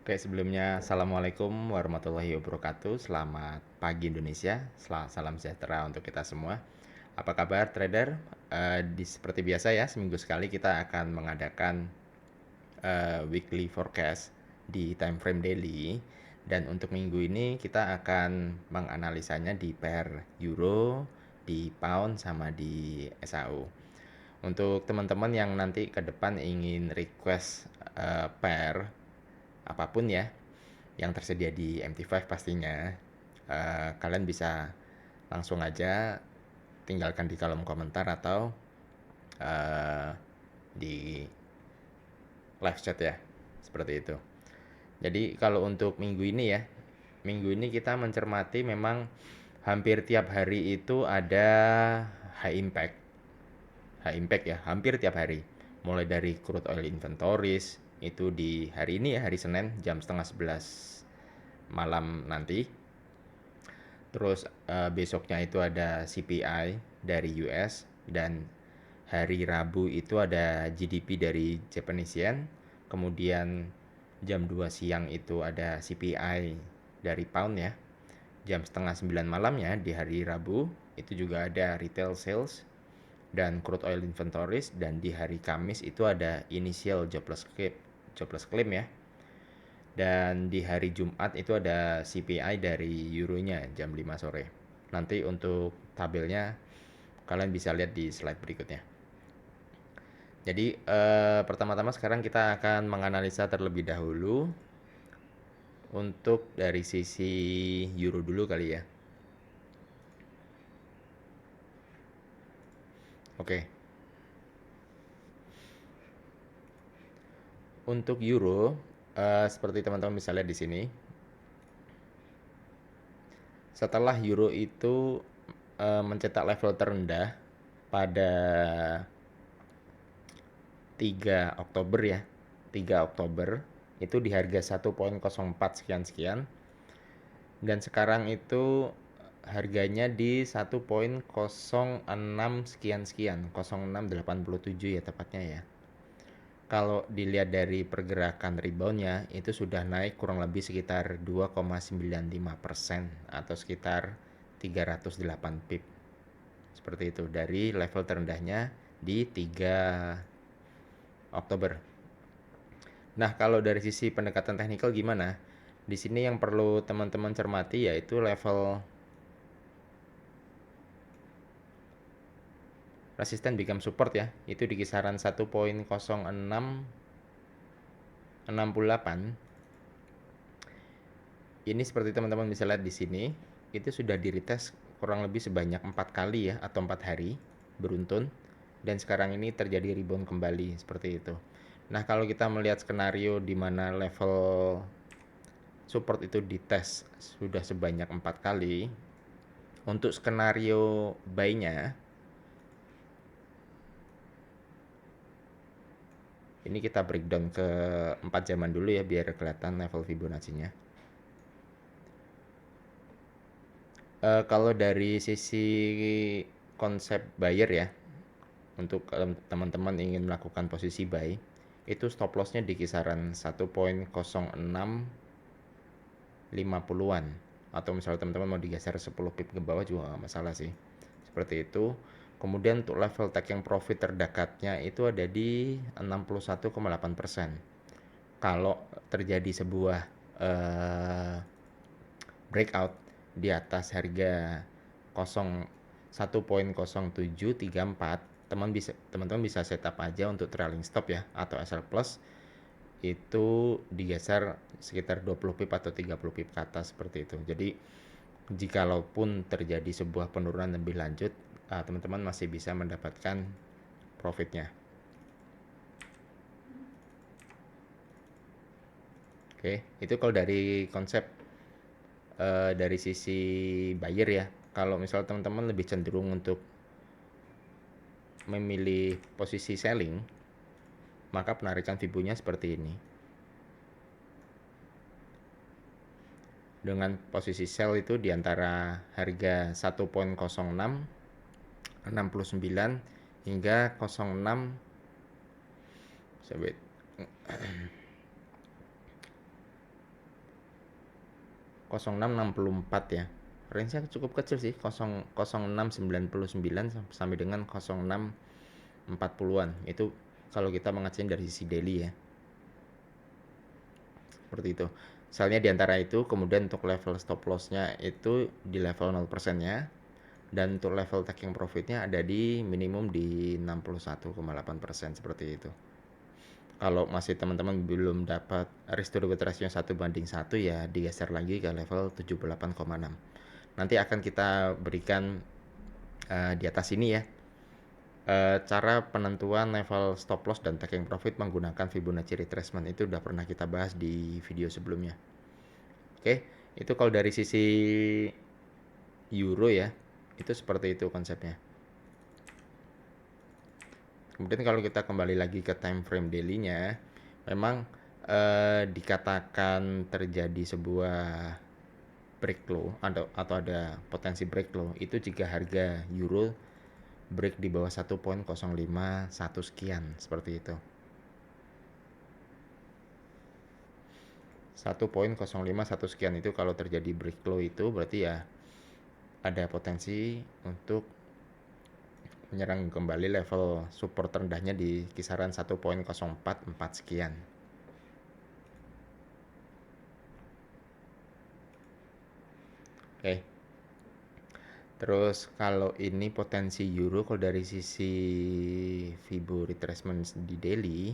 Oke, sebelumnya Assalamualaikum warahmatullahi wabarakatuh. Selamat pagi Indonesia. Salam sejahtera untuk kita semua. Apa kabar trader? Seperti biasa ya, seminggu sekali kita akan mengadakan weekly forecast di time frame daily. Dan untuk minggu ini kita akan menganalisanya di pair euro, di pound, sama di SAU. Untuk teman-teman yang nanti ke depan ingin request pair apapun ya yang tersedia di MT5 pastinya, kalian bisa langsung aja tinggalkan di kolom komentar atau uh, di live chat ya, seperti itu. Jadi kalau untuk minggu ini kita mencermati memang hampir tiap hari itu ada high impact. High impact ya, hampir tiap hari. Mulai dari crude oil inventories itu di hari ini ya, hari Senin jam setengah 11 malam nanti. Terus besoknya itu ada CPI dari US, dan hari Rabu itu ada GDP dari Japanese Yen. Kemudian jam 2 siang itu ada CPI dari pound ya. Jam setengah 9 malamnya di hari Rabu itu juga ada retail sales dan crude oil inventories, dan di hari Kamis itu ada initial jobless claim ya. Dan di hari Jumat itu ada CPI dari euronya jam 5 sore. Nanti untuk tabelnya kalian bisa lihat di slide berikutnya. Jadi pertama-tama sekarang kita akan menganalisa terlebih dahulu untuk dari sisi euro dulu kali ya. Oke. Untuk euro, seperti teman-teman bisa lihat di sini, setelah euro itu mencetak level terendah pada 3 Oktober ya. 3 Oktober itu di harga 1,04 sekian-sekian. Dan sekarang itu harganya di 1,06 sekian-sekian, 0687 ya tepatnya ya. Kalau dilihat dari pergerakan reboundnya itu sudah naik kurang lebih sekitar 2,95% atau sekitar 308 pip. Seperti itu dari level terendahnya di 3 Oktober. Nah, kalau dari sisi pendekatan teknikal gimana? Di sini yang perlu teman-teman cermati yaitu level resisten become support ya. Itu di kisaran 1,0668. Ini seperti teman-teman bisa lihat di sini, itu sudah di retest kurang lebih sebanyak 4 kali ya, atau 4 hari beruntun, dan sekarang ini terjadi rebound kembali seperti itu. Nah, kalau kita melihat skenario di mana level support itu dites sudah sebanyak 4 kali, untuk skenario buy-nya ini kita breakdown ke 4 jaman dulu ya biar kelihatan level Fibonacci-nya. Kalau dari sisi konsep buyer ya, untuk teman-teman ingin melakukan posisi buy, itu stop lossnya di kisaran 1,0650-an, atau misalnya teman-teman mau digeser 10 pip ke bawah juga nggak masalah sih, seperti itu. Kemudian untuk level take yang profit terdekatnya itu ada di 61,8%. Kalau terjadi sebuah breakout di atas harga 1,0734, teman-teman bisa setup aja untuk trailing stop ya, atau SL plus itu digeser sekitar 20 pip atau 30 pip ke atas seperti itu. Jadi jikalaupun terjadi sebuah penurunan lebih lanjut, teman-teman masih bisa mendapatkan profitnya. Oke, itu kalau dari konsep dari sisi buyer ya. Kalau misal teman-teman lebih cenderung untuk memilih posisi selling, maka penarikan Fibo-nya seperti ini. Dengan posisi sell itu di antara harga 1,0669 hingga 06 0664 ya. Range-nya cukup kecil sih, 0699 sampai dengan 0640-an. Itu kalau kita mengecilin dari sisi daily ya. Seperti itu. Misalnya di antara itu, kemudian untuk level stop loss-nya itu di level 0%-nya, dan untuk level taking profit-nya ada di minimum di 61,8% seperti itu. Kalau masih teman-teman belum dapat risk to reward ratio 1:1 ya digeser lagi ke level 78,6. Nanti akan kita berikan di atas ini ya cara penentuan level stop loss dan taking profit menggunakan Fibonacci retracement. Itu udah pernah kita bahas di video sebelumnya. Oke, itu kalau dari sisi euro ya, itu seperti itu konsepnya. Kemudian kalau kita kembali lagi ke time frame daily-nya, memang dikatakan terjadi sebuah break low atau ada potensi break low itu jika harga euro break di bawah 1.051 sekian seperti itu. 1.051 sekian itu kalau terjadi break low itu berarti ya ada potensi untuk menyerang kembali level support terendahnya di kisaran 1.044 sekian. Oke. Terus kalau ini potensi euro kalau dari sisi Fibo retracement di daily,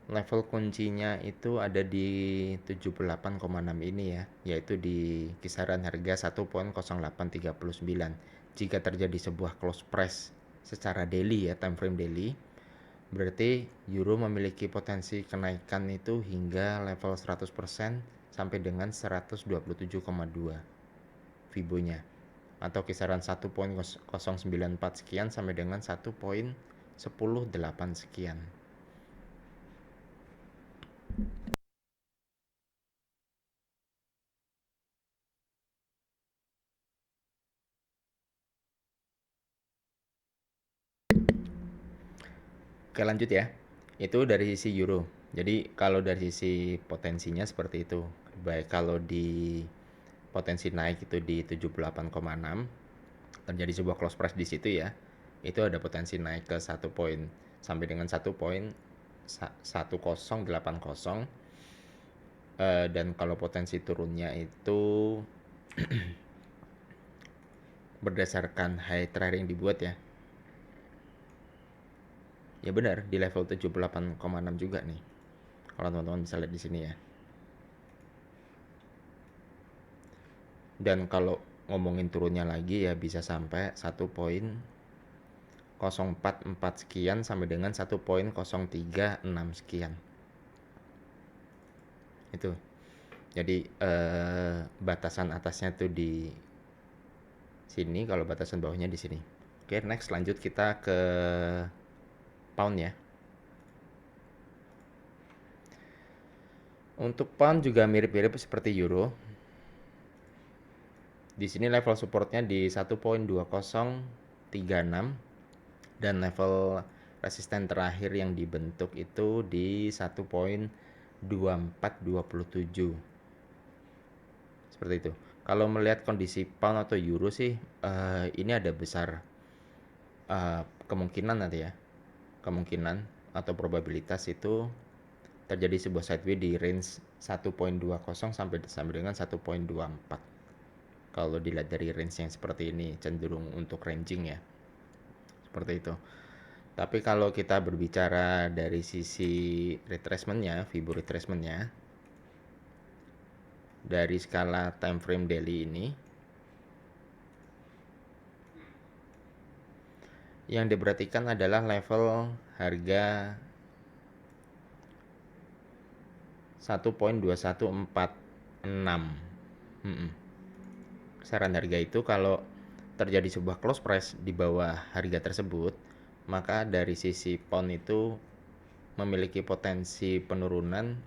level kuncinya itu ada di 78,6 ini ya, yaitu di kisaran harga 1.0839. Jika terjadi sebuah close price secara daily ya, time frame daily, berarti euro memiliki potensi kenaikan itu hingga level 100% sampai dengan 127,2 Fibonya, atau kisaran 1.094 sekian sampai dengan 1.108 sekian. Oke, lanjut ya. Itu dari sisi euro. Jadi kalau dari sisi potensinya seperti itu. Baik kalau di potensi naik itu di 78,6, terjadi sebuah close price di situ ya. Itu ada potensi naik ke 1 poin sampai dengan 1.1080. Dan kalau potensi turunnya itu berdasarkan high terakhir yang dibuat ya. Ya benar, di level 78,6 juga nih. Kalau teman-teman bisa lihat di sini ya. Dan kalau ngomongin turunnya lagi ya bisa sampai 1.044 sekian sampai dengan 1.036 sekian. Itu. Jadi batasan atasnya tuh di sini, kalau batasan bawahnya di sini. Oke, next lanjut kita ke pound ya. Untuk pound juga mirip-mirip seperti euro. Di sini level supportnya di 1.2036 dan level resisten terakhir yang dibentuk itu di 1.2427. Seperti itu. Kalau melihat kondisi pound atau euro sih ini ada besar kemungkinan nanti ya. Kemungkinan atau probabilitas itu terjadi sebuah sideways di range 1.20 sampai dengan 1.24. Kalau dilihat dari range yang seperti ini cenderung untuk ranging ya. Seperti itu. Tapi kalau kita berbicara dari sisi retracement-nya, Fibo retracement-nya, dari skala time frame daily ini, yang diperhatikan adalah level harga 1.2146. Saran harga itu kalau terjadi sebuah close price di bawah harga tersebut, maka dari sisi pound itu memiliki potensi penurunan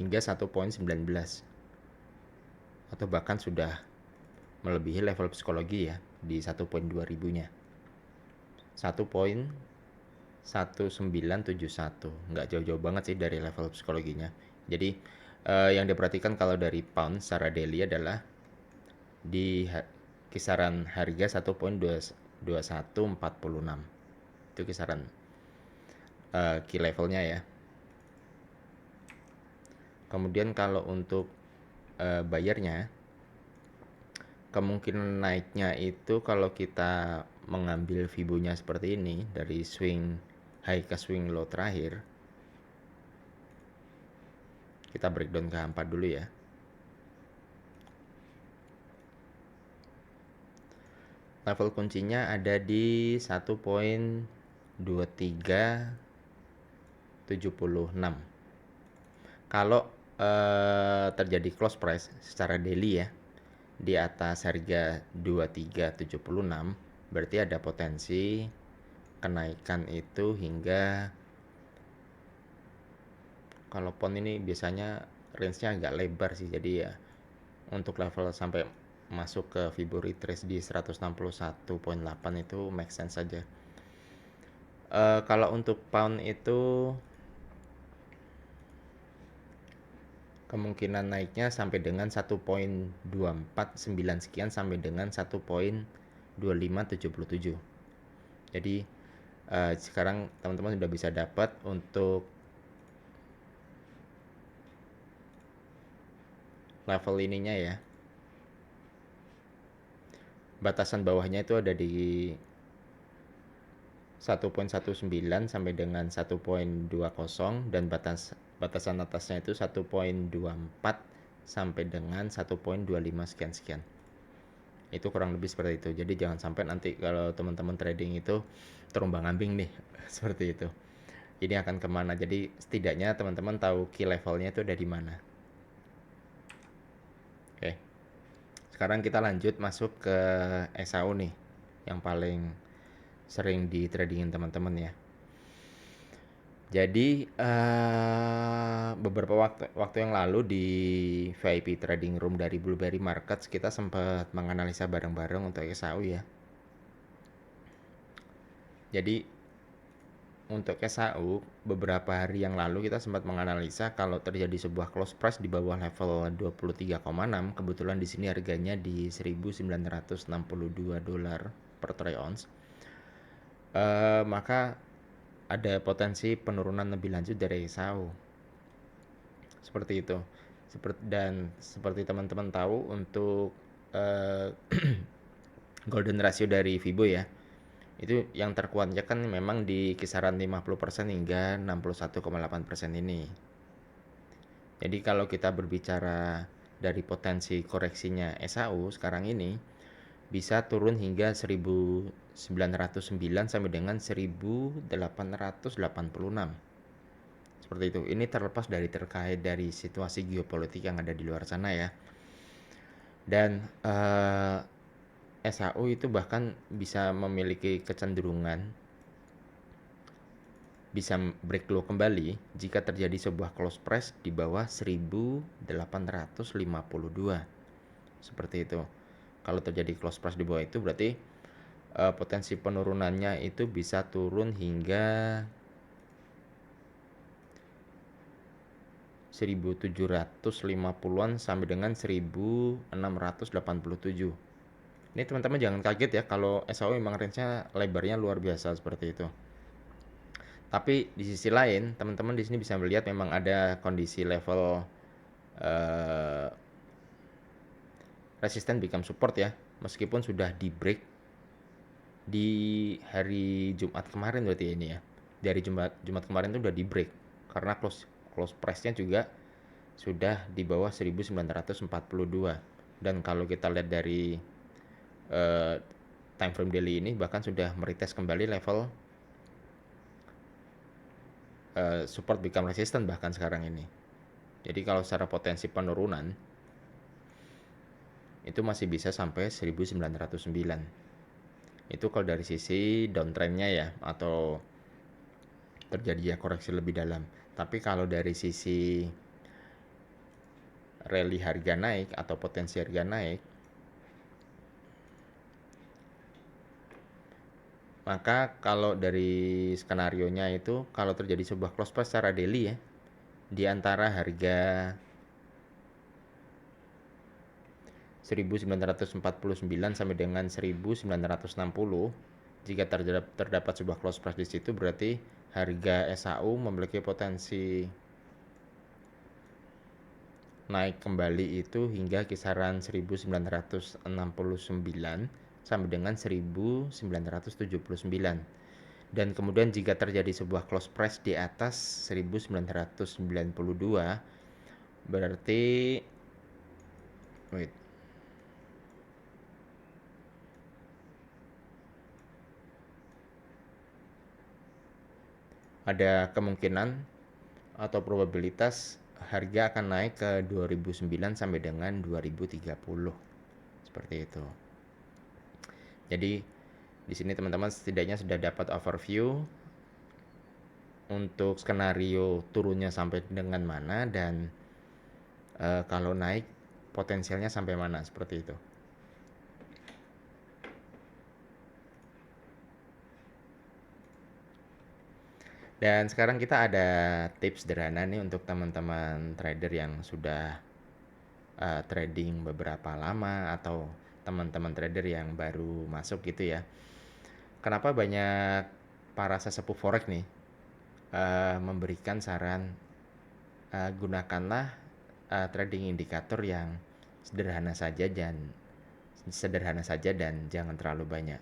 hingga 1.19 atau bahkan sudah melebihi level psikologi ya di 1.2000 nya. 1.19 1971, nggak jauh-jauh banget sih dari level psikologinya. Jadi yang diperhatikan kalau dari pound secara daily adalah di kisaran harga 1.2146. Itu kisaran key levelnya ya. Kemudian kalau untuk bayarnya, kemungkinan naiknya itu kalau kita mengambil Fibonya seperti ini dari swing high ke swing low terakhir, kita breakdown ke H4 dulu ya. Level kuncinya ada di 1.2376. Kalau terjadi close price secara daily ya di atas harga 2376, berarti ada potensi kenaikan itu hingga, kalau pon ini biasanya range-nya agak lebar sih, jadi ya untuk level sampai masuk ke Fibo retrace di 161.8 itu make sense saja. Kalau untuk pound itu kemungkinan naiknya sampai dengan 1.249 sekian sampai dengan 1.2577. Jadi sekarang teman-teman sudah bisa dapat untuk level ininya ya. Batasan bawahnya itu ada di 1.19 sampai dengan 1.20 dan batasan atasnya itu 1.24 sampai dengan 1.25 sekian. Itu kurang lebih seperti itu. Jadi jangan sampai nanti kalau teman-teman trading itu terombang-ambing nih seperti itu. Ini akan kemana? Jadi setidaknya teman-teman tahu key levelnya itu ada di mana. Oke. Sekarang kita lanjut masuk ke SAO nih, yang paling sering di tradingin teman-teman ya. Jadi beberapa waktu yang lalu di VIP Trading Room dari Blueberry Markets kita sempat menganalisa bareng-bareng untuk SAO ya. Jadi untuk SAO beberapa hari yang lalu kita sempat menganalisa kalau terjadi sebuah close price di bawah level 23,6, kebetulan di sini harganya di 1.962 dolar per troy ounce. Maka ada potensi penurunan lebih lanjut dari SAO. Seperti itu. Dan seperti teman-teman tahu untuk golden ratio dari Fibo ya, itu yang terkuatnya kan memang di kisaran 50% hingga 61,8% ini. Jadi kalau kita berbicara dari potensi koreksinya SAO sekarang ini bisa turun hingga 1909 sampai dengan 1886. Seperti itu. Ini terlepas terkait dari situasi geopolitik yang ada di luar sana ya. Dan SAO itu bahkan bisa memiliki kecenderungan bisa break low kembali jika terjadi sebuah close price di bawah 1852. Seperti itu. Kalau terjadi close price di bawah itu berarti potensi penurunannya itu bisa turun hingga 1750-an sampai dengan 1687. Ini teman-teman jangan kaget ya kalau SAO memang range-nya lebarnya luar biasa seperti itu. Tapi di sisi lain, teman-teman di sini bisa melihat memang ada kondisi level resisten become support ya, meskipun sudah di break di hari Jumat kemarin berarti ini ya. Dari Jumat kemarin itu udah di break karena close price-nya juga sudah di bawah 1942. Dan kalau kita lihat dari time frame daily ini bahkan sudah meretest kembali level support become resistant bahkan sekarang ini. Jadi kalau secara potensi penurunan itu masih bisa sampai 1909. Itu kalau dari sisi downtrendnya ya, atau terjadi koreksi lebih dalam. Tapi kalau dari sisi rally harga naik atau potensi harga naik, Maka kalau dari skenarionya itu kalau terjadi sebuah close price secara daily ya, di antara harga 1949 sampai dengan 1960, jika terdapat sebuah close price di situ berarti harga SHU memiliki potensi naik kembali itu hingga kisaran 1969 sampai dengan 1979. Dan kemudian jika terjadi sebuah close price di atas 1992 berarti wait ada kemungkinan atau probabilitas harga akan naik ke 2009 sampai dengan 2030 seperti itu. Jadi di sini teman-teman setidaknya sudah dapat overview untuk skenario turunnya sampai dengan mana dan kalau naik potensialnya sampai mana seperti itu. Dan sekarang kita ada tips sederhana nih untuk teman-teman trader yang sudah trading beberapa lama atau teman-teman trader yang baru masuk gitu ya. Kenapa banyak para sesepuh forex nih memberikan saran gunakanlah trading indikator yang sederhana saja dan jangan terlalu banyak.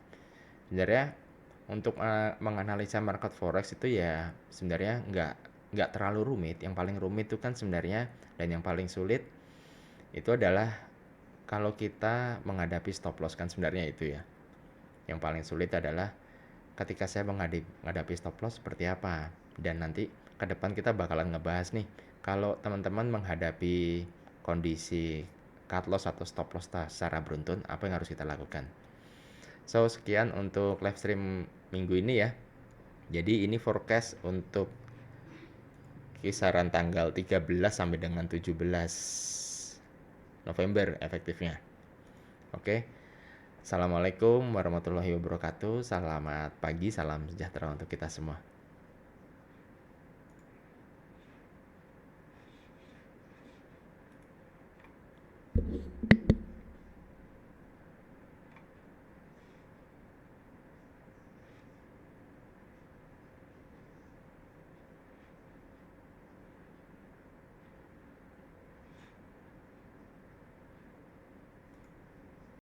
Sebenarnya untuk menganalisa market forex itu ya sebenarnya nggak terlalu rumit. Yang paling rumit itu kan sebenarnya dan yang paling sulit itu adalah kalau kita menghadapi stop loss kan sebenarnya itu ya. Yang paling sulit adalah ketika saya menghadapi stop loss seperti apa. Dan nanti ke depan kita bakalan ngebahas nih kalau teman-teman menghadapi kondisi cut loss atau stop loss secara beruntun apa yang harus kita lakukan. So sekian untuk live stream minggu ini ya. Jadi ini forecast untuk kisaran tanggal 13 sampai dengan 17 November efektifnya. Oke. Assalamualaikum warahmatullahi wabarakatuh. Selamat pagi, salam sejahtera untuk kita semua.